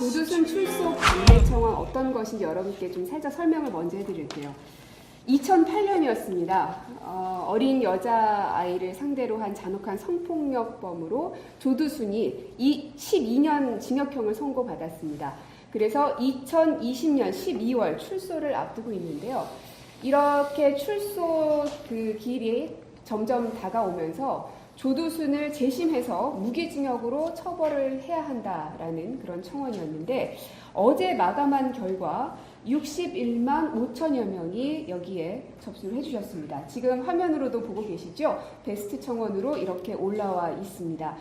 조두순 출소 반대 청원 어떤 것인지 여러분께 좀 살짝 설명을 먼저 해드릴게요. 2008년이었습니다. 어린 여자아이를 상대로 한 잔혹한 성폭력범으로 조두순이 12년 징역형을 선고받았습니다. 그래서 2020년 12월 출소를 앞두고 있는데요. 이렇게 출소 그 길이 점점 다가오면서 조두순을 재심해서 무기징역으로 처벌을 해야 한다라는 그런 청원이었는데 어제 마감한 결과 61만 5천여 명이 여기에 접수를 해주셨습니다. 지금 화면으로도 보고 계시죠? 베스트 청원으로 이렇게 올라와 있습니다.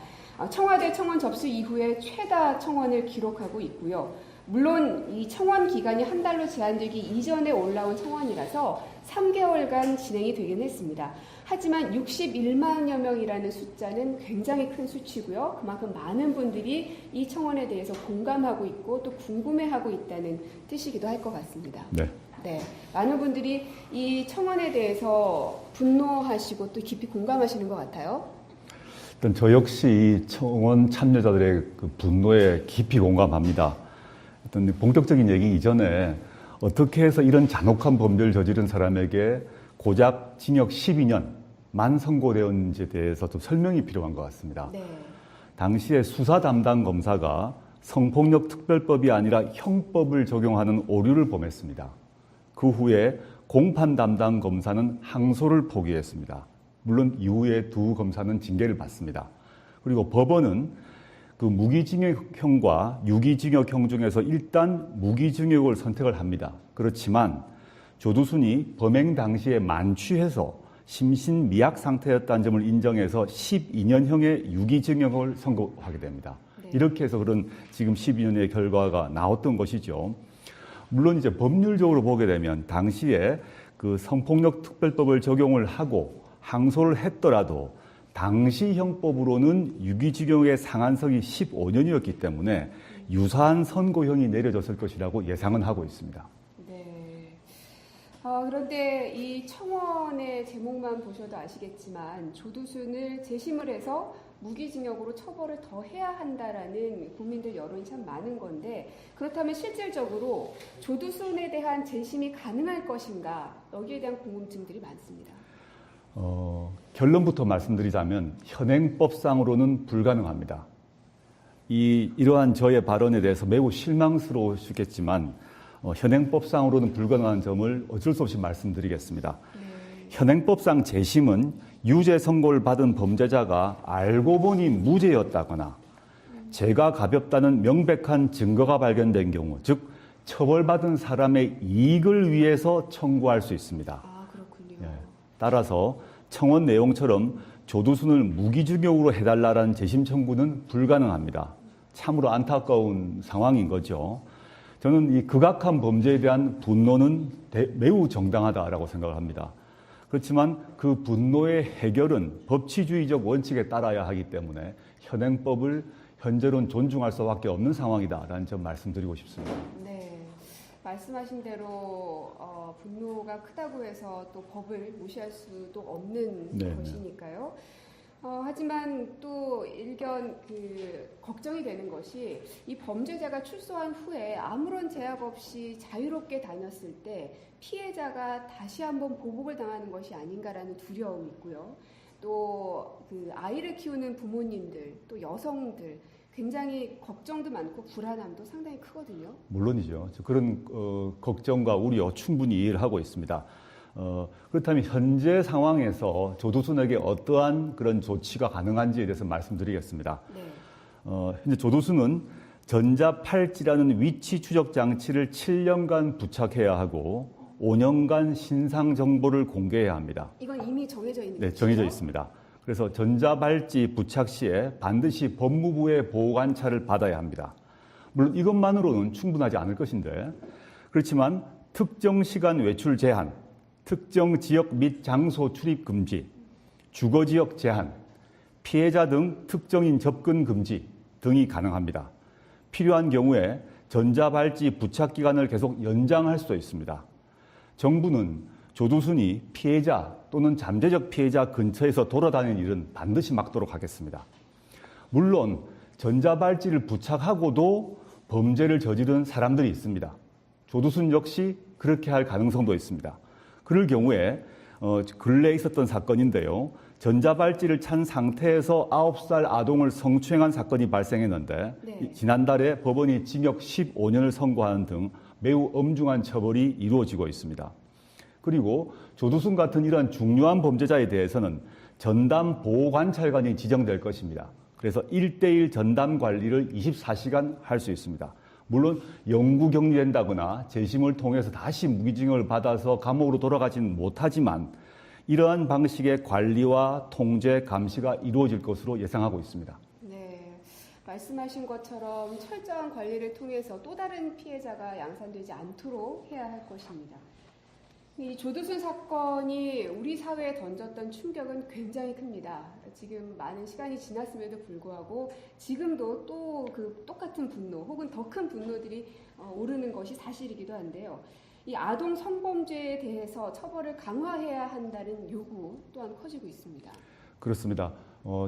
청와대 청원 접수 이후에 최다 청원을 기록하고 있고요. 물론 이 청원 기간이 한 달로 제한되기 이전에 올라온 청원이라서 3개월간 진행이 되긴 했습니다. 하지만 61만여 명이라는 숫자는 굉장히 큰 수치고요. 그만큼 많은 분들이 이 청원에 대해서 공감하고 있고 또 궁금해하고 있다는 뜻이기도 할 것 같습니다. 네, 많은 분들이 이 청원에 대해서 분노하시고 또 깊이 공감하시는 것 같아요. 일단 저 역시 이 청원 참여자들의 그 분노에 깊이 공감합니다. 일단 본격적인 얘기 이전에 어떻게 해서 이런 잔혹한 범죄를 저지른 사람에게 고작 징역 12년만 선고되었는지에 대해서 좀 설명이 필요한 것 같습니다. 네. 당시에 수사 담당 검사가 성폭력 특별법이 아니라 형법을 적용하는 오류를 범했습니다. 그 후에 공판 담당 검사는 항소를 포기했습니다. 물론 이후에 두 검사는 징계를 받습니다. 그리고 법원은 그 무기징역형과 유기징역형 중에서 일단 무기징역을 선택을 합니다. 그렇지만 조두순이 범행 당시에 만취해서 심신미약 상태였다는 점을 인정해서 12년형의 유기징역을 선고하게 됩니다. 네. 이렇게 해서 그런 지금 12년의 결과가 나왔던 것이죠. 물론 이제 법률적으로 보게 되면 당시에 그 성폭력 특별법을 적용을 하고 항소를 했더라도 당시 형법으로는 유기징역의 상한선이 15년이었기 때문에 유사한 선고형이 내려졌을 것이라고 예상은 하고 있습니다. 네. 그런데 이 청원의 제목만 보셔도 아시겠지만 조두순을 재심을 해서 무기징역으로 처벌을 더 해야 한다라는 국민들 여론이 참 많은 건데 그렇다면 실질적으로 조두순에 대한 재심이 가능할 것인가 여기에 대한 궁금증들이 많습니다. 결론부터 말씀드리자면 현행법상으로는 불가능합니다. 이러한 저의 발언에 대해서 매우 실망스러우시겠지만 현행법상으로는 불가능한 점을 어쩔 수 없이 말씀드리겠습니다. 현행법상 재심은 유죄 선고를 받은 범죄자가 알고 보니 무죄였다거나 죄가 가볍다는 명백한 증거가 발견된 경우, 즉 처벌받은 사람의 이익을 위해서 청구할 수 있습니다. 그렇군요. 따라서 청원 내용처럼 조두순을 무기징역으로 해달라는 재심 청구는 불가능합니다. 참으로 안타까운 상황인 거죠. 저는 이 극악한 범죄에 대한 분노는 매우 정당하다라고 생각을 합니다. 그렇지만 그 분노의 해결은 법치주의적 원칙에 따라야 하기 때문에 현행법을 현재로는 존중할 수밖에 없는 상황이다라는 점 말씀드리고 싶습니다. 네, 말씀하신 대로 분노가 크다고 해서 또 법을 무시할 수도 없는 것이니까요. 하지만 또 일견 걱정이 되는 것이 이 범죄자가 출소한 후에 아무런 제약 없이 자유롭게 다녔을 때 피해자가 다시 한번 보복을 당하는 것이 아닌가라는 두려움이 있고요. 또 아이를 키우는 부모님들, 또 여성들 굉장히 걱정도 많고 불안함도 상당히 크거든요. 물론이죠. 그런 걱정과 우려 충분히 이해를 하고 있습니다. 그렇다면 현재 상황에서 조두순에게 어떠한 그런 조치가 가능한지에 대해서 말씀드리겠습니다. 네. 현재 조두순은 전자팔찌라는 위치 추적 장치를 7년간 부착해야 하고 5년간 신상 정보를 공개해야 합니다. 이건 이미 정해져 있는 네, 거죠? 정해져 있습니다. 그래서 전자발찌 부착 시에 반드시 법무부의 보호관찰을 받아야 합니다. 물론 이것만으로는 충분하지 않을 것인데 그렇지만 특정 시간 외출 제한, 특정 지역 및 장소 출입 금지, 주거 지역 제한, 피해자 등 특정인 접근 금지 등이 가능합니다. 필요한 경우에 전자발찌 부착 기간을 계속 연장할 수도 있습니다. 정부는 조두순이 피해자 또는 잠재적 피해자 근처에서 돌아다니는 일은 반드시 막도록 하겠습니다. 물론 전자발찌를 부착하고도 범죄를 저지른 사람들이 있습니다. 조두순 역시 그렇게 할 가능성도 있습니다. 그럴 경우에 근래에 있었던 사건인데요. 전자발찌를 찬 상태에서 9살 아동을 성추행한 사건이 발생했는데 네. 지난달에 법원이 징역 15년을 선고하는 등 매우 엄중한 처벌이 이루어지고 있습니다. 그리고 조두순 같은 이러한 중요한 범죄자에 대해서는 전담 보호관찰관이 지정될 것입니다. 그래서 1:1 전담 관리를 24시간 할 수 있습니다. 물론 영구 격리된다거나 재심을 통해서 다시 무기징역을 받아서 감옥으로 돌아가지는 못하지만 이러한 방식의 관리와 통제, 감시가 이루어질 것으로 예상하고 있습니다. 네, 말씀하신 것처럼 철저한 관리를 통해서 또 다른 피해자가 양산되지 않도록 해야 할 것입니다. 이 조두순 사건이 우리 사회에 던졌던 충격은 굉장히 큽니다. 지금 많은 시간이 지났음에도 불구하고 지금도 또 그 똑같은 분노 혹은 더 큰 분노들이 오르는 것이 사실이기도 한데요. 이 아동 성범죄에 대해서 처벌을 강화해야 한다는 요구 또한 커지고 있습니다. 그렇습니다.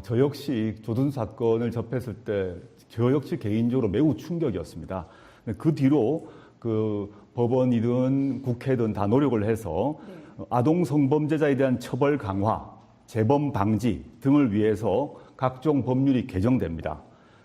저 역시 조두순 사건을 접했을 때 저 역시 개인적으로 매우 충격이었습니다. 그 뒤로 그 법원이든 국회든 다 노력을 해서 네. 아동 성범죄자에 대한 처벌 강화, 재범 방지 등을 위해서 각종 법률이 개정됩니다.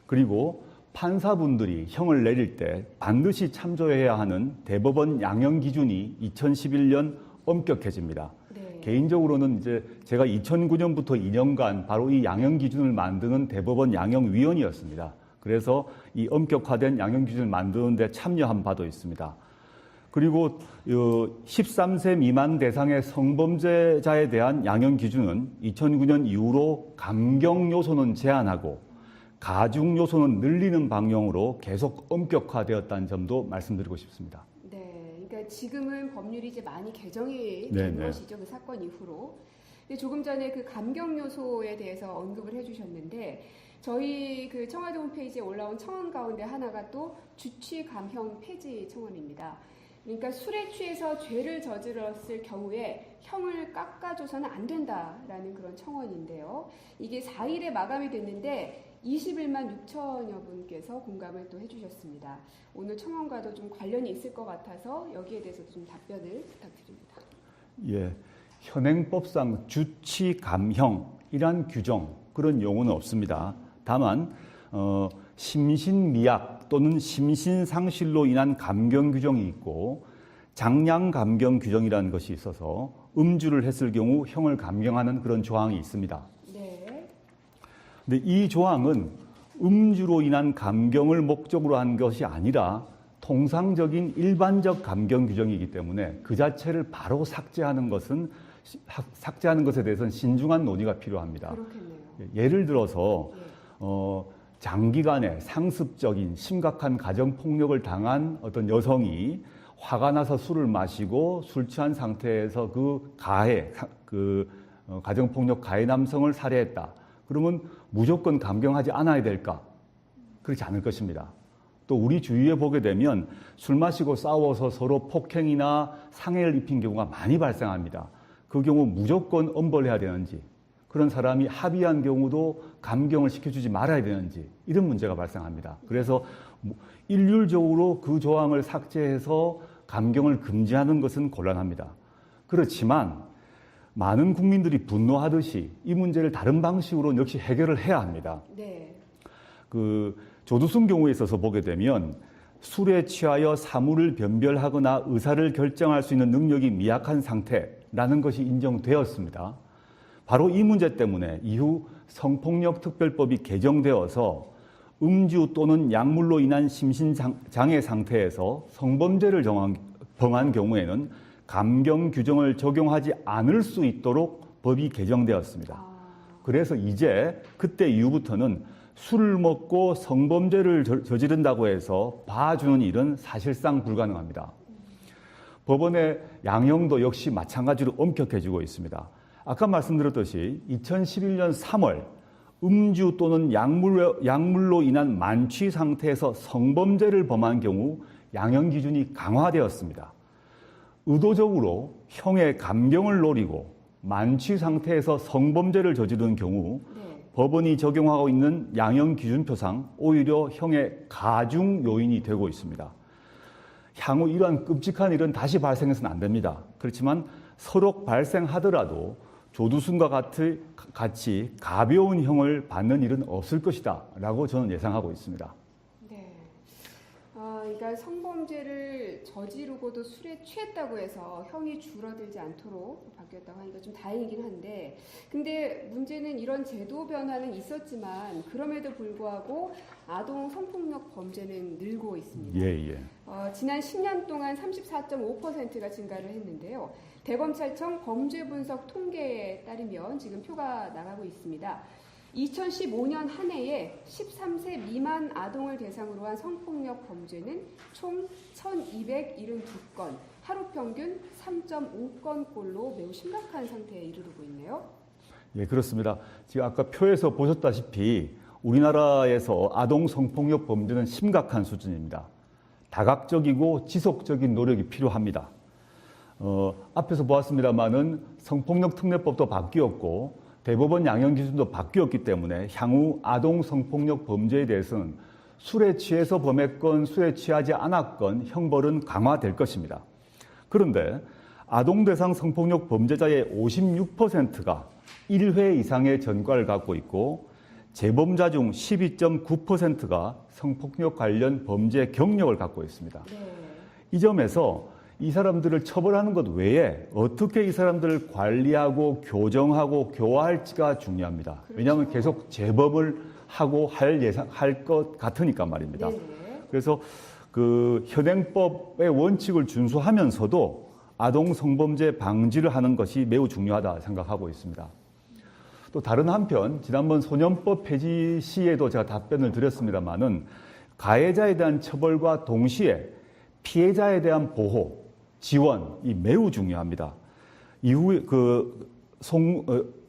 그리고 판사분들이 형을 내릴 때 반드시 참조해야 하는 대법원 양형 기준이 2011년 엄격해집니다. 네. 개인적으로는 이제 제가 2009년부터 2년간 바로 이 양형 기준을 만드는 대법원 양형위원이었습니다. 그래서 이 엄격화된 양형 기준을 만드는 데 참여한 바도 있습니다. 그리고 13세 미만 대상의 성범죄자에 대한 양형 기준은 2009년 이후로 감경 요소는 제한하고 가중 요소는 늘리는 방향으로 계속 엄격화되었다는 점도 말씀드리고 싶습니다. 네, 그러니까 지금은 법률이 이제 많이 개정이 네, 된 네. 것이죠. 그 사건 이후로. 근데 조금 전에 그 감경 요소에 대해서 언급을 해주셨는데 저희 그 청와대 홈페이지에 올라온 청원 가운데 하나가 또 주취 감형 폐지 청원입니다. 그러니까 술에 취해서 죄를 저질렀을 경우에 형을 깎아줘서는 안 된다라는 그런 청원인데요. 이게 4일에 마감이 됐는데 21만 6천여 분께서 공감을 또 해주셨습니다. 오늘 청원과도 좀 관련이 있을 것 같아서 여기에 대해서도 좀 답변을 부탁드립니다. 예, 현행법상 주취 감형이란 규정 그런 용어는 없습니다. 다만 심신미약 또는 심신상실로 인한 감경 규정이 있고 장량 감경 규정이라는 것이 있어서 음주를 했을 경우 형을 감경하는 그런 조항이 있습니다. 네. 근데 이 조항은 음주로 인한 감경을 목적으로 한 것이 아니라 통상적인 일반적 감경 규정이기 때문에 그 자체를 바로 삭제하는 것에 대해서는 신중한 논의가 필요합니다. 그렇겠네요. 예를 들어서 네. 장기간의 상습적인 심각한 가정폭력을 당한 어떤 여성이 화가 나서 술을 마시고 술 취한 상태에서 가정폭력 가해 남성을 살해했다. 그러면 무조건 감경하지 않아야 될까? 그렇지 않을 것입니다. 또 우리 주위에 보게 되면 술 마시고 싸워서 서로 폭행이나 상해를 입힌 경우가 많이 발생합니다. 그 경우 무조건 엄벌해야 되는지, 그런 사람이 합의한 경우도 감경을 시켜주지 말아야 되는지 이런 문제가 발생합니다. 그래서 일률적으로 그 조항을 삭제해서 감경을 금지하는 것은 곤란합니다. 그렇지만 많은 국민들이 분노하듯이 이 문제를 다른 방식으로 역시 해결을 해야 합니다. 네. 그 조두순 경우에 있어서 보게 되면 술에 취하여 사물을 변별하거나 의사를 결정할 수 있는 능력이 미약한 상태라는 것이 인정되었습니다. 바로 이 문제 때문에 이후 성폭력특별법이 개정되어서 음주 또는 약물로 인한 심신장애 상태에서 성범죄를 범한 경우에는 감경 규정을 적용하지 않을 수 있도록 법이 개정되었습니다. 그래서 이제 그때 이후부터는 술을 먹고 성범죄를 저지른다고 해서 봐주는 일은 사실상 불가능합니다. 법원의 양형도 역시 마찬가지로 엄격해지고 있습니다. 아까 말씀드렸듯이 2011년 3월 음주 또는 약물로 인한 만취 상태에서 성범죄를 범한 경우 양형 기준이 강화되었습니다. 의도적으로 형의 감경을 노리고 만취 상태에서 성범죄를 저지른 경우 네. 법원이 적용하고 있는 양형 기준표상 오히려 형의 가중 요인이 되고 있습니다. 향후 이러한 끔찍한 일은 다시 발생해서는 안 됩니다. 그렇지만 서로 발생하더라도 조두순과 같이 가벼운 형을 받는 일은 없을 것이다 라고 저는 예상하고 있습니다. 네. 그러니까 성범죄를 저지르고도 술에 취했다고 해서 형이 줄어들지 않도록 바뀌었다고 하니까 좀 다행이긴 한데, 근데 문제는 이런 제도 변화는 있었지만 그럼에도 불구하고 아동 성폭력 범죄는 늘고 있습니다. 예. 지난 10년 동안 34.5%가 증가를 했는데요. 대검찰청 범죄분석 통계에 따르면 지금 표가 나가고 있습니다. 2015년 한 해에 13세 미만 아동을 대상으로 한 성폭력 범죄는 총 1,272건, 하루 평균 3.5건꼴로 매우 심각한 상태에 이르르고 있네요. 예, 그렇습니다. 지금 아까 표에서 보셨다시피 우리나라에서 아동 성폭력 범죄는 심각한 수준입니다. 다각적이고 지속적인 노력이 필요합니다. 앞에서 보았습니다마는 성폭력 특례법도 바뀌었고 대법원 양형 기준도 바뀌었기 때문에 향후 아동 성폭력 범죄에 대해서는 술에 취해서 범했건 술에 취하지 않았건 형벌은 강화될 것입니다. 그런데 아동 대상 성폭력 범죄자의 56%가 1회 이상의 전과를 갖고 있고 재범자 중 12.9%가 성폭력 관련 범죄 경력을 갖고 있습니다. 네. 이 점에서 이 사람들을 처벌하는 것 외에 어떻게 이 사람들을 관리하고 교정하고 교화할지가 중요합니다. 그렇죠. 왜냐하면 계속 재범을 하고 할 것 같으니까 말입니다. 네네. 그래서 그 현행법의 원칙을 준수하면서도 아동 성범죄 방지를 하는 것이 매우 중요하다 생각하고 있습니다. 또 다른 한편 지난번 소년법 폐지 시에도 제가 답변을 드렸습니다마는 가해자에 대한 처벌과 동시에 피해자에 대한 보호, 지원이 매우 중요합니다. 이후에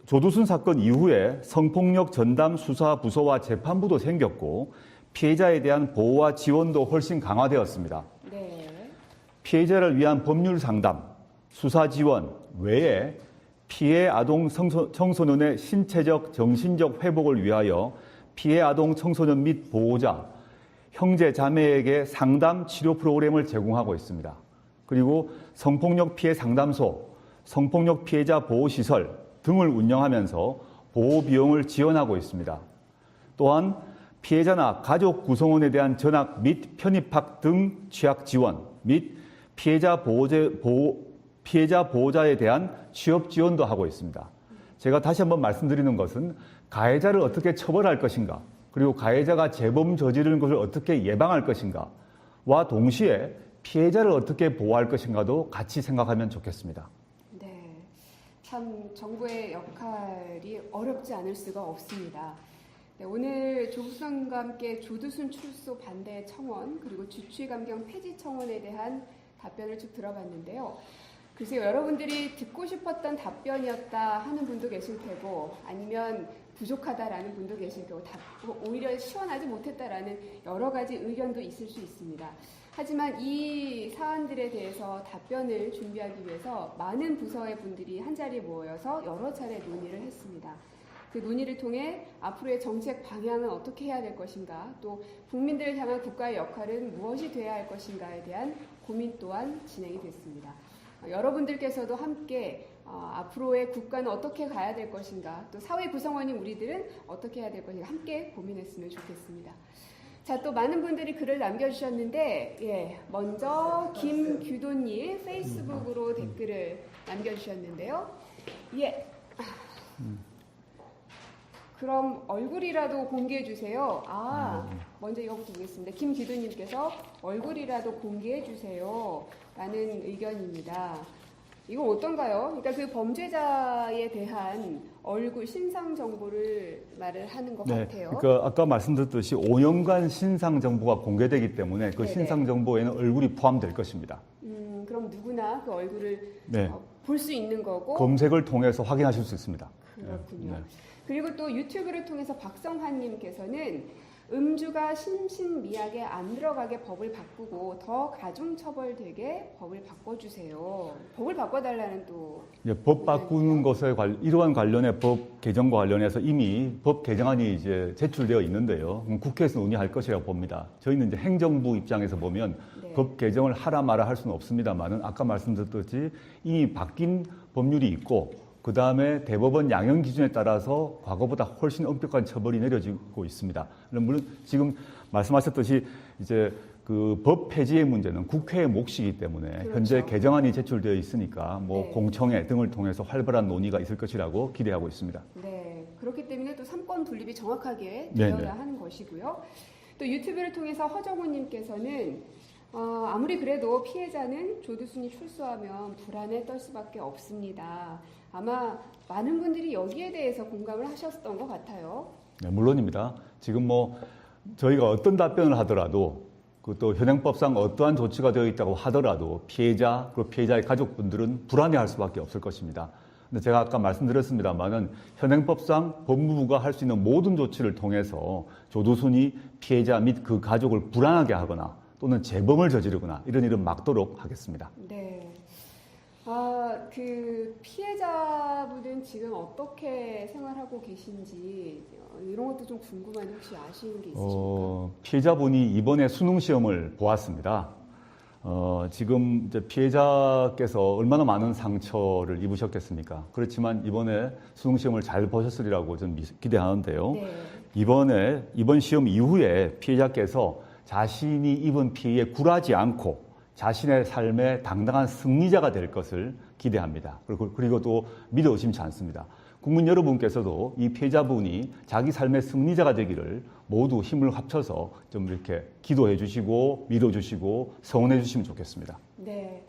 조두순 사건 이후에 성폭력 전담 수사 부서와 재판부도 생겼고 피해자에 대한 보호와 지원도 훨씬 강화되었습니다. 네. 피해자를 위한 법률 상담, 수사 지원 외에 피해 아동 청소년의 신체적, 정신적 회복을 위하여 피해 아동 청소년 및 보호자, 형제, 자매에게 상담 치료 프로그램을 제공하고 있습니다. 그리고 성폭력 피해 상담소, 성폭력 피해자 보호시설 등을 운영하면서 보호 비용을 지원하고 있습니다. 또한 피해자나 가족 구성원에 대한 전학 및 편입학 등 취약 지원 및 피해자 보호자에 대한 취업 지원도 하고 있습니다. 제가 다시 한번 말씀드리는 것은 가해자를 어떻게 처벌할 것인가, 그리고 가해자가 재범 저지르는 것을 어떻게 예방할 것인가와 동시에 피해자를 어떻게 보호할 것인가도 같이 생각하면 좋겠습니다. 네, 참 정부의 역할이 어렵지 않을 수가 없습니다. 네, 오늘 조수선과 함께 조두순 출소 반대 청원 그리고 주치감경 폐지 청원에 대한 답변을 쭉 들어봤는데요. 글쎄요, 여러분들이 듣고 싶었던 답변이었다 하는 분도 계실 테고 아니면 부족하다라는 분도 계실 테고 오히려 시원하지 못했다라는 여러 가지 의견도 있을 수 있습니다. 하지만 이 사안들에 대해서 답변을 준비하기 위해서 많은 부서의 분들이 한자리에 모여서 여러 차례 논의를 했습니다. 그 논의를 통해 앞으로의 정책 방향은 어떻게 해야 될 것인가, 또 국민들을 향한 국가의 역할은 무엇이 돼야 할 것인가에 대한 고민 또한 진행이 됐습니다. 여러분들께서도 함께 앞으로의 국가는 어떻게 가야 될 것인가, 또 사회 구성원인 우리들은 어떻게 해야 될 것인가 함께 고민했으면 좋겠습니다. 자, 또 많은 분들이 글을 남겨주셨는데, 먼저 김규도님 페이스북으로 댓글을 남겨주셨는데요. 그럼 얼굴이라도 공개해 주세요. 먼저 이거부터 보겠습니다. 김기도님께서 얼굴이라도 공개해 주세요 라는 의견입니다. 이건 어떤가요? 그러니까 그 범죄자에 대한 얼굴, 신상 정보를 말을 하는 것 같아요. 그러니까 아까 말씀드렸듯이 5년간 신상 정보가 공개되기 때문에 그 신상 정보에는 얼굴이 포함될 것입니다. 그럼 누구나 그 얼굴을 볼 수 있는 거고 검색을 통해서 확인하실 수 있습니다. 그렇군요. 그리고 또 유튜브를 통해서 박성환님께서는 음주가 심신미약에 안 들어가게 법을 바꾸고 더 가중처벌되게 법을 바꿔주세요. 법을 바꿔달라는 또 법 바꾸는 것에 이러한 관련의 법 개정과 관련해서 이미 법 개정안이 이제 제출되어 있는데요. 국회에서 논의할 것이라고 봅니다. 저희는 이제 행정부 입장에서 보면 네. 법 개정을 하라 마라 할 수는 없습니다만은 아까 말씀드렸듯이 이미 바뀐 법률이 있고 그 다음에 대법원 양형 기준에 따라서 과거보다 훨씬 엄격한 처벌이 내려지고 있습니다. 물론 지금 말씀하셨듯이 이제 그 법 폐지의 문제는 국회의 몫이기 때문에 그렇죠. 현재 개정안이 제출되어 있으니까 뭐 네. 공청회 등을 통해서 활발한 논의가 있을 것이라고 기대하고 있습니다. 네, 그렇기 때문에 또 삼권 분립이 정확하게 네네. 되어야 하는 것이고요. 또 유튜브를 통해서 허정우님께서는 아무리 그래도 피해자는 조두순이 출소하면 불안에 떨 수밖에 없습니다. 아마 많은 분들이 여기에 대해서 공감을 하셨던 것 같아요. 네, 물론입니다. 지금 뭐 저희가 어떤 답변을 하더라도 또 현행법상 어떠한 조치가 되어 있다고 하더라도 피해자 그리고 피해자의 가족분들은 불안해할 수밖에 없을 것입니다. 근데 제가 아까 말씀드렸습니다만은 현행법상 법무부가 할 수 있는 모든 조치를 통해서 조두순이 피해자 및 그 가족을 불안하게 하거나 또는 재범을 저지르거나 이런 일은 막도록 하겠습니다. 네. 그 피해자분은 지금 어떻게 생활하고 계신지 이런 것도 좀 궁금한데 혹시 아시는 게 있으십니까? 피해자분이 이번에 수능 시험을 보았습니다. 지금 이제 피해자께서 얼마나 많은 상처를 입으셨겠습니까? 그렇지만 이번에 수능 시험을 잘 보셨으리라고 저는 기대하는데요. 네. 이번 시험 이후에 피해자께서 자신이 입은 피해에 굴하지 않고 자신의 삶의 당당한 승리자가 될 것을 기대합니다. 그리고 또 믿어 의심치 않습니다. 국민 여러분께서도 이 피해자분이 자기 삶의 승리자가 되기를 모두 힘을 합쳐서 좀 이렇게 기도해 주시고 믿어 주시고 성원해 주시면 좋겠습니다. 네.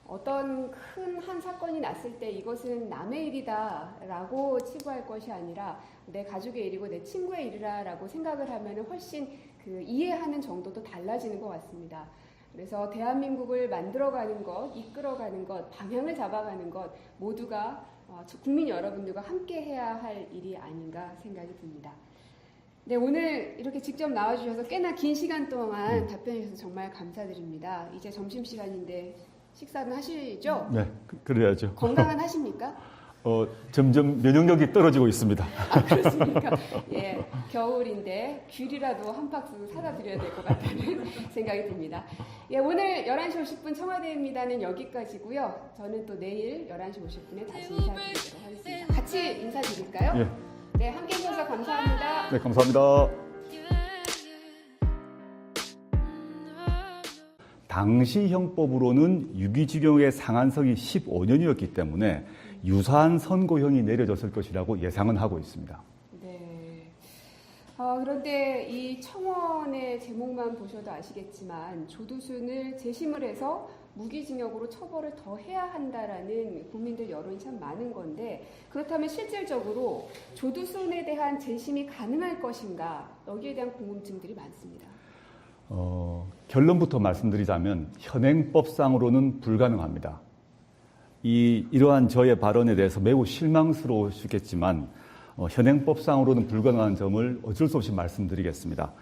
어떤 큰 한 사건이 났을 때 이것은 남의 일이다라고 치부할 것이 아니라 내 가족의 일이고 내 친구의 일이라고 생각을 하면 훨씬 그 이해하는 정도도 달라지는 것 같습니다. 그래서 대한민국을 만들어가는 것, 이끌어가는 것, 방향을 잡아가는 것 모두가 국민 여러분들과 함께 해야 할 일이 아닌가 생각이 듭니다. 네, 오늘 이렇게 직접 나와주셔서 꽤나 긴 시간 동안 답변해 주셔서 정말 감사드립니다. 이제 점심시간인데 식사는 하시죠? 네, 그래야죠. 건강은 하십니까? 점점 면역력이 떨어지고 있습니다. 아, 그렇습니까? 예, 겨울인데 귤이라도 한 박스 사다 드려야 될 것 같다는 생각이 듭니다. 예, 오늘 11시 50분 청와대입니다는 여기까지고요. 저는 또 내일 11시 50분에 다시 인사드리도록 하겠습니다. 같이 인사드릴까요? 예. 네, 함께 해주셔서 감사합니다. 네, 감사합니다. 당시 형법으로는 유기징역의 상한선이 15년이었기 때문에 유사한 선고형이 내려졌을 것이라고 예상은 하고 있습니다. 네. 그런데 이 청원의 제목만 보셔도 아시겠지만 조두순을 재심을 해서 무기징역으로 처벌을 더 해야 한다라는 국민들 여론이 참 많은 건데 그렇다면 실질적으로 조두순에 대한 재심이 가능할 것인가 여기에 대한 궁금증들이 많습니다. 결론부터 말씀드리자면 현행법상으로는 불가능합니다. 이러한 저의 발언에 대해서 매우 실망스러우시겠지만 현행법상으로는 불가능한 점을 어쩔 수 없이 말씀드리겠습니다.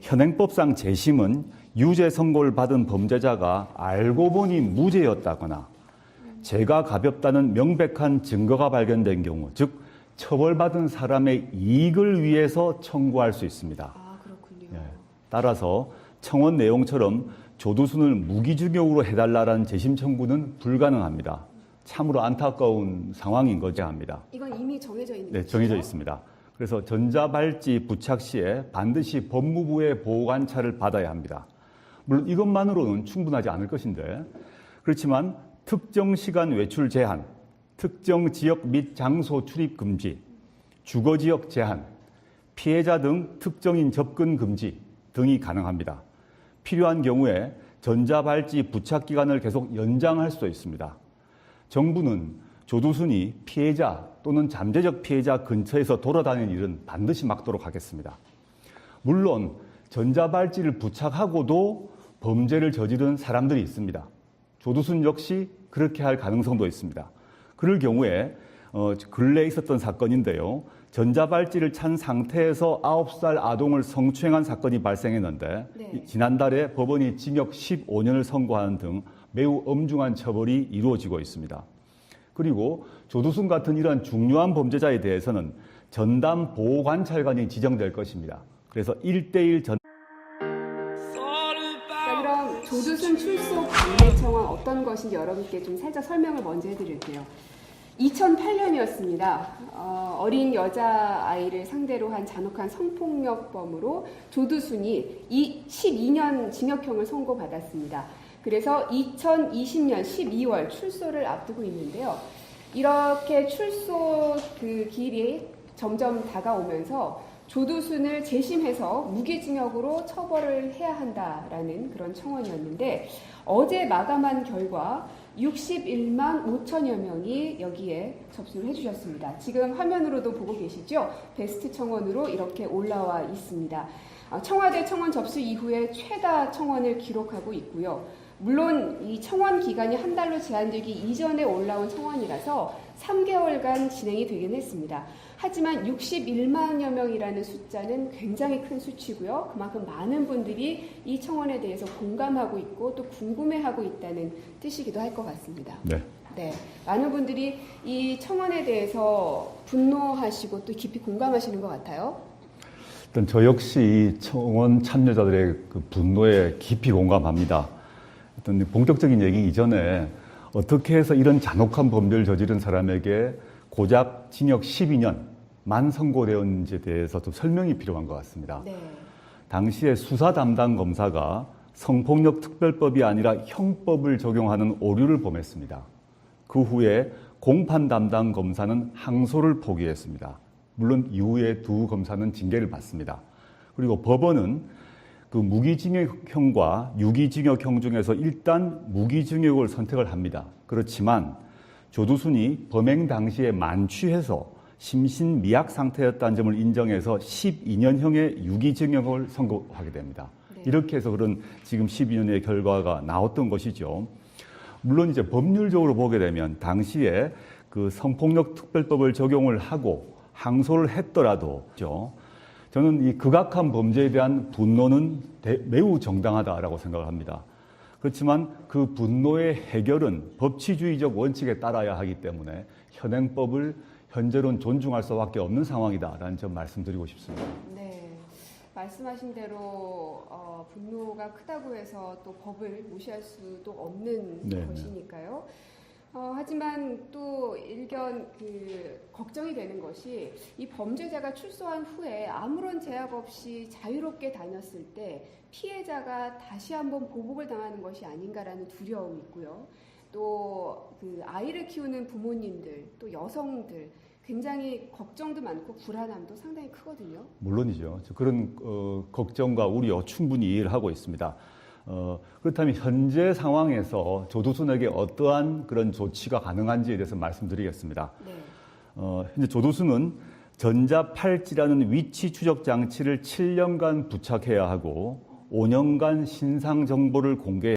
현행법상 재심은 유죄 선고를 받은 범죄자가 알고 보니 무죄였다거나 죄가 가볍다는 명백한 증거가 발견된 경우, 즉 처벌받은 사람의 이익을 위해서 청구할 수 있습니다. 아, 그렇군요. 따라서 청원 내용처럼 조두순을 무기징역으로 해달라는 재심 청구는 불가능합니다. 참으로 안타까운 상황인 거죠 합니다. 이건 이미 정해져 있는 네, 정해져 있습니다. 그래서 전자발찌 부착 시에 반드시 법무부의 보호관찰을 받아야 합니다. 물론 이것만으로는 충분하지 않을 것인데 그렇지만 특정 시간 외출 제한, 특정 지역 및 장소 출입 금지, 주거 지역 제한, 피해자 등 특정인 접근 금지 등이 가능합니다. 필요한 경우에 전자발찌 부착 기간을 계속 연장할 수도 있습니다. 정부는 조두순이 피해자 또는 잠재적 피해자 근처에서 돌아다니는 일은 반드시 막도록 하겠습니다. 물론 전자발찌를 부착하고도 범죄를 저지른 사람들이 있습니다. 조두순 역시 그렇게 할 가능성도 있습니다. 그럴 경우에 근래에 있었던 사건인데요. 전자발찌를 찬 상태에서 9살 아동을 성추행한 사건이 발생했는데 네. 지난달에 법원이 징역 15년을 선고하는 등 매우 엄중한 처벌이 이루어지고 있습니다. 그리고 조두순 같은 이러한 중요한 범죄자에 대해서는 전담 보호관찰관이 지정될 것입니다. 그래서 1대1 전. 자, 그럼 조두순 출소 반대 청원 어떤 것인지 여러분께 좀 살짝 설명을 먼저 해드릴게요. 2008년이었습니다. 어린 여자아이를 상대로 한 잔혹한 성폭력범으로 조두순이 12년 징역형을 선고받았습니다. 그래서 2020년 12월 출소를 앞두고 있는데요. 이렇게 출소 그 길이 점점 다가오면서 조두순을 재심해서 무기징역으로 처벌을 해야 한다라는 그런 청원이었는데 어제 마감한 결과 61만 5천여 명이 여기에 접수를 해주셨습니다. 지금 화면으로도 보고 계시죠? 베스트 청원으로 이렇게 올라와 있습니다. 청와대 청원 접수 이후에 최다 청원을 기록하고 있고요. 물론 이 청원 기간이 한 달로 제한되기 이전에 올라온 청원이라서 3개월간 진행이 되긴 했습니다. 하지만 61만여 명이라는 숫자는 굉장히 큰 수치고요. 그만큼 많은 분들이 이 청원에 대해서 공감하고 있고 또 궁금해하고 있다는 뜻이기도 할 것 같습니다. 네, 많은 분들이 이 청원에 대해서 분노하시고 또 깊이 공감하시는 것 같아요. 일단 저 역시 이 청원 참여자들의 그 분노에 깊이 공감합니다. 어떤 본격적인 얘기 이전에 어떻게 해서 이런 잔혹한 범죄를 저지른 사람에게 고작 징역 12년만 선고되었는지에 대해서 좀 설명이 필요한 것 같습니다. 네. 당시에 수사 담당 검사가 성폭력 특별법이 아니라 형법을 적용하는 오류를 범했습니다. 그 후에 공판 담당 검사는 항소를 포기했습니다. 물론 이후에 두 검사는 징계를 받습니다. 그리고 법원은 그 무기징역형과 유기징역형 중에서 일단 무기징역을 선택을 합니다. 그렇지만 조두순이 범행 당시에 만취해서 심신미약 상태였다는 점을 인정해서 12년형의 유기징역을 선고하게 됩니다. 네. 이렇게 해서 그런 지금 12년의 결과가 나왔던 것이죠. 물론 이제 법률적으로 보게 되면 당시에 그 성폭력 특별법을 적용을 하고 항소를 했더라도 저는 이 극악한 범죄에 대한 분노는 매우 정당하다라고 생각을 합니다. 그렇지만 그 분노의 해결은 법치주의적 원칙에 따라야 하기 때문에 현행법을 현재로는 존중할 수밖에 없는 상황이다라는 점 말씀드리고 싶습니다. 네, 말씀하신 대로 분노가 크다고 해서 또 법을 무시할 수도 없는 것이니까요. 하지만 또 일견 걱정이 되는 것이 이 범죄자가 출소한 후에 아무런 제약 없이 자유롭게 다녔을 때 피해자가 다시 한번 보복을 당하는 것이 아닌가라는 두려움이 있고요. 또 그 아이를 키우는 부모님들, 또 여성들 굉장히 걱정도 많고 불안함도 상당히 크거든요. 물론이죠. 그런 걱정과 우려 충분히 이해를 하고 있습니다. 그렇다면 현재 상황에서 조두순에게 어떠한 그런 조치가 가능한지에 대해서 말씀드리겠습니다. 네. 현재 조두순은 전자팔찌라는 위치 추적 장치를 7년간 부착해야 하고 5년간 신상 정보를 공개